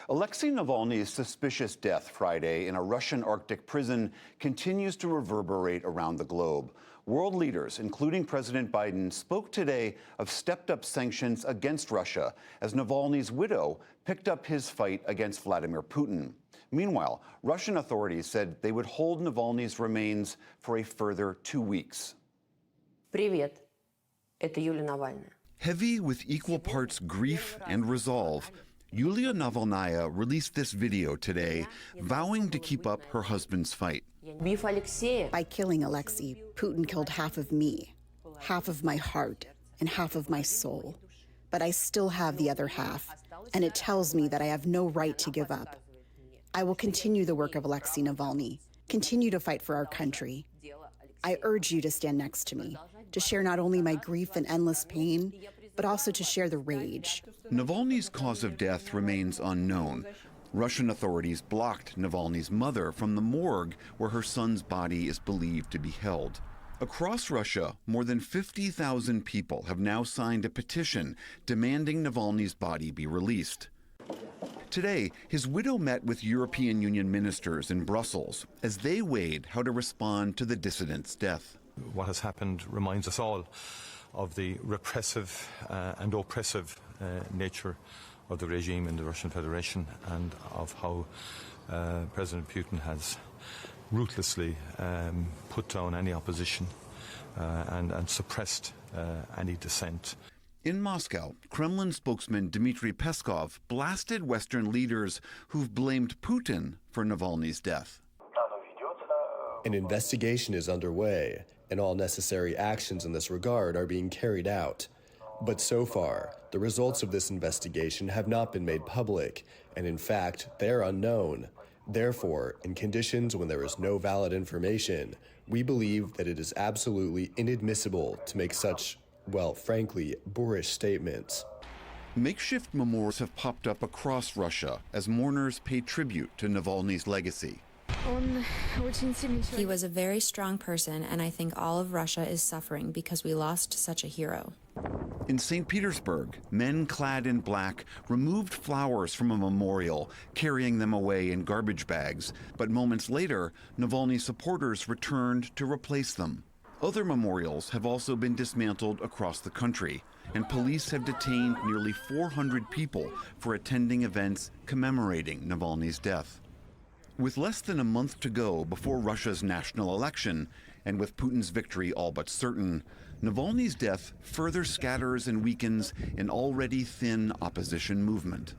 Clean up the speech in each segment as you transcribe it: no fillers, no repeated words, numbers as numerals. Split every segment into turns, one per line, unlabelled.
Alexei Navalny's suspicious death Friday in a Russian Arctic prison continues to reverberate around the globe. World leaders, including President Biden, spoke today of stepped-up sanctions against Russia as Navalny's widow picked up his fight against Vladimir Putin. Meanwhile, Russian authorities said they would hold Navalny's remains for a further 2 weeks.
Привет, это Юлия Навальная.
Heavy with equal parts grief and resolve, Yulia Navalnaya released this video today, vowing to keep up her husband's fight.
By killing Alexei, Putin killed half of me, half of my heart, and half of my soul. But I still have the other half, and it tells me that I have no right to give up. I will continue the work of Alexei Navalny, continue to fight for our country. I urge you to stand next to me, to share not only my grief and endless pain, but also to share the rage.
Navalny's cause of death remains unknown. Russian authorities blocked Navalny's mother from the morgue where her son's body is believed to be held. Across Russia, more than 50,000 people have now signed a petition demanding Navalny's body be released. Today, his widow met with European Union ministers in Brussels as they weighed how to respond to the dissident's death.
What has happened reminds us all of the repressive and oppressive nature of the regime in the Russian Federation and of how President Putin has ruthlessly put down any opposition and suppressed any dissent.
In Moscow, Kremlin spokesman Dmitry Peskov blasted Western leaders who've blamed Putin for Navalny's death.
An investigation is underway, and all necessary actions in this regard are being carried out. But so far, the results of this investigation have not been made public, and in fact, they're unknown. Therefore, in conditions when there is no valid information, we believe that it is absolutely inadmissible to make such, well, frankly, boorish statements.
Makeshift memorials have popped up across Russia as mourners pay tribute to Navalny's legacy.
He was a very strong person, and I think all of Russia is suffering because we lost such a hero.
In St. Petersburg, men clad in black removed flowers from a memorial, carrying them away in garbage bags. But moments later, Navalny supporters returned to replace them. Other memorials have also been dismantled across the country, and police have detained nearly 400 people for attending events commemorating Navalny's death. With less than a month to go before Russia's national election, and with Putin's victory all but certain, Navalny's death further scatters and weakens an already thin opposition movement.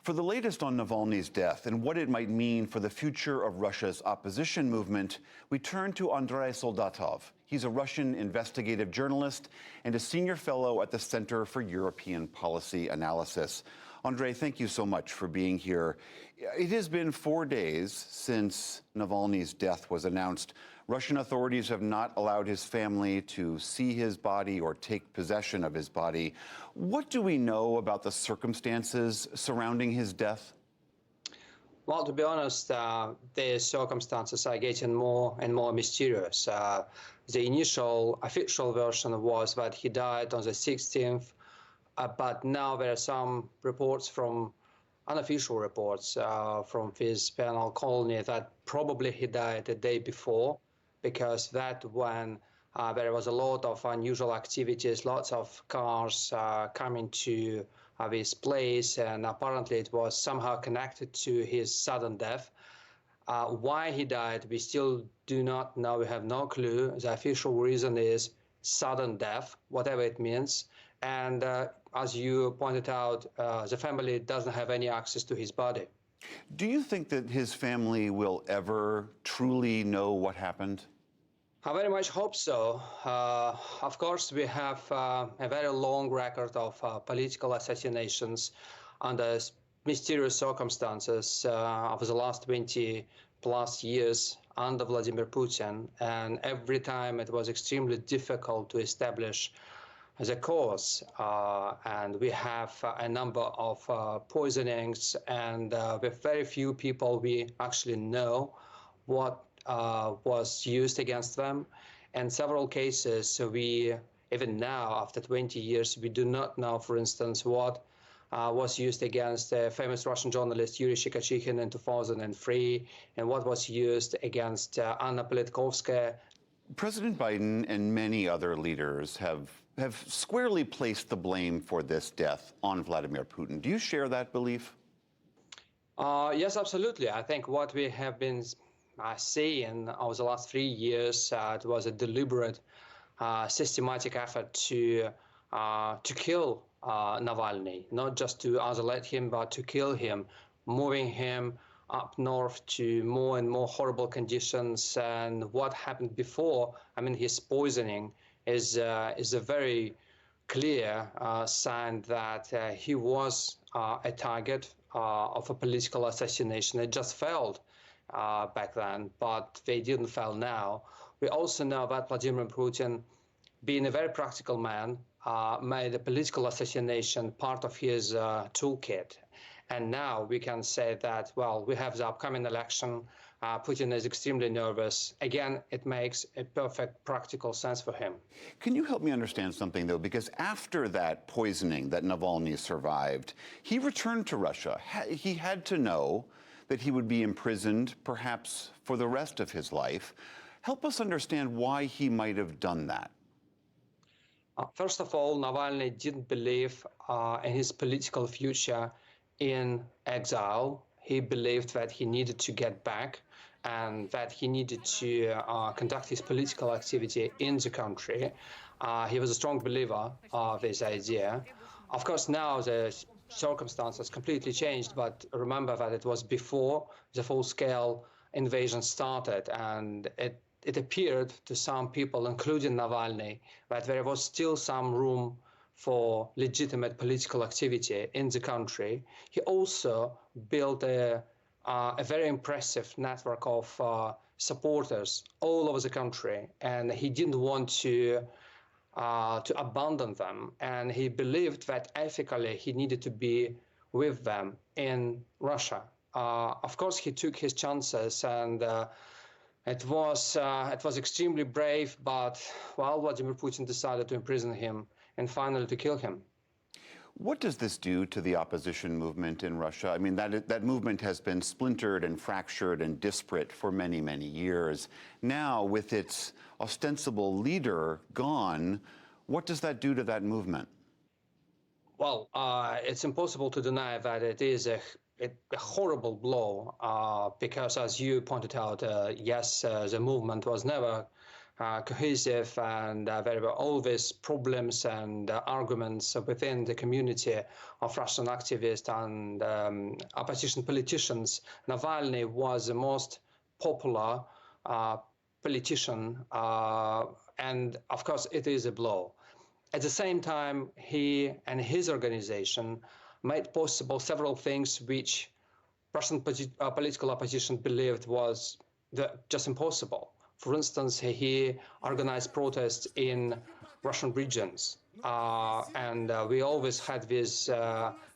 For the latest on Navalny's death and what it might mean for the future of Russia's opposition movement, we turn to Andrei Soldatov. He's a Russian investigative journalist and a senior fellow at the Center for European Policy Analysis. Andrei, thank you so much for being here. It has been 4 days since Navalny's death was announced. Russian authorities have not allowed his family to see his body or take possession of his body. What do we know about the circumstances surrounding his death?
Well, to be honest, the circumstances are getting more and more mysterious. The initial official version was that he died on the 16th, but now there are some reports from unofficial reports from his penal colony that probably he died the day before, because that when there was a lot of unusual activities, lots of cars coming to this place, and apparently it was somehow connected to his sudden death. Why he died, we still do not know. We have no clue. The official reason is sudden death, whatever it means. And as you pointed out, the family doesn't have any access to his body.
Do you think that his family will ever truly know what happened?
I very much hope so. Of course, we have a very long record of political assassinations under mysterious circumstances of the last 20+ years under Vladimir Putin. And every time it was extremely difficult to establish the cause. And we have a number of poisonings, and with very few people we actually know what was used against them. In several cases, we, even now, after 20 years, we do not know, for instance, what was used against famous Russian journalist Yuri Shikachikhin in 2003, and what was used against Anna Politkovskaya.
President Biden and many other leaders have squarely placed the blame for this death on Vladimir Putin. Do you share that belief?
Yes, absolutely. I think what we have been seeing over the last 3 years, it was a deliberate, systematic effort to kill Navalny, not just to isolate him, but to kill him, moving him up north to more and more horrible conditions. And what happened before, I mean, his poisoning is a very clear sign that he was a target of a political assassination. It just failed back then, but they didn't fail now. We also know that Vladimir Putin, being a very practical man, made a political assassination part of his toolkit. And now we can say that, well, we have the upcoming election. Putin is extremely nervous. Again, it makes a perfect practical sense for him.
Can you help me understand something, though? Because after that poisoning that Navalny survived, he returned to Russia. He had to know that he would be imprisoned, perhaps for the rest of his life. Help us understand why he might have done that.
First of all, Navalny didn't believe in his political future in exile. He believed that he needed to get back and that he needed to conduct his political activity in the country. He was a strong believer of this idea. Of course, now the circumstances completely changed, but remember that it was before the full-scale invasion started, and it appeared to some people, including Navalny, that there was still some room for legitimate political activity in the country. He also built a very impressive network of supporters all over the country, and he didn't want to abandon them. And he believed that ethically he needed to be with them in Russia. Of course, he took his chances, and it was extremely brave, but, well, Vladimir Putin decided to imprison him and finally to kill him.
What does this do to the opposition movement in Russia? I mean, that movement has been splintered and fractured and disparate for many, many years. Now, with its ostensible leader gone, what does that do to that movement?
Well, it's impossible to deny that it is a horrible blow because, as you pointed out, yes, the movement was never cohesive, and there were always problems and arguments within the community of Russian activists and opposition politicians. Navalny was the most popular politician, and of course it is a blow. At the same time, he and his organization made possible several things which Russian political opposition believed was just impossible. For instance, he organized protests in Russian regions. And we always had this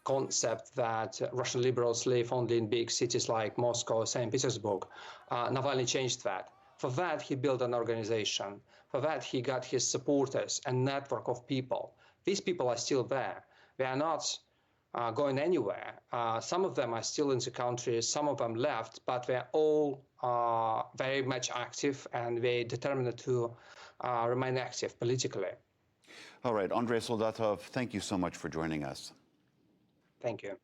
concept that Russian liberals live only in big cities like Moscow, St. Petersburg. Navalny changed that. For that, he built an organization. For that, he got his supporters, a network of people. These people are still there. They are not going anywhere. Some of them are still in the country, some of them left, but they're all very much active, and they're determined to remain active politically.
All right, Andrei Soldatov, thank you so much for joining us.
Thank you.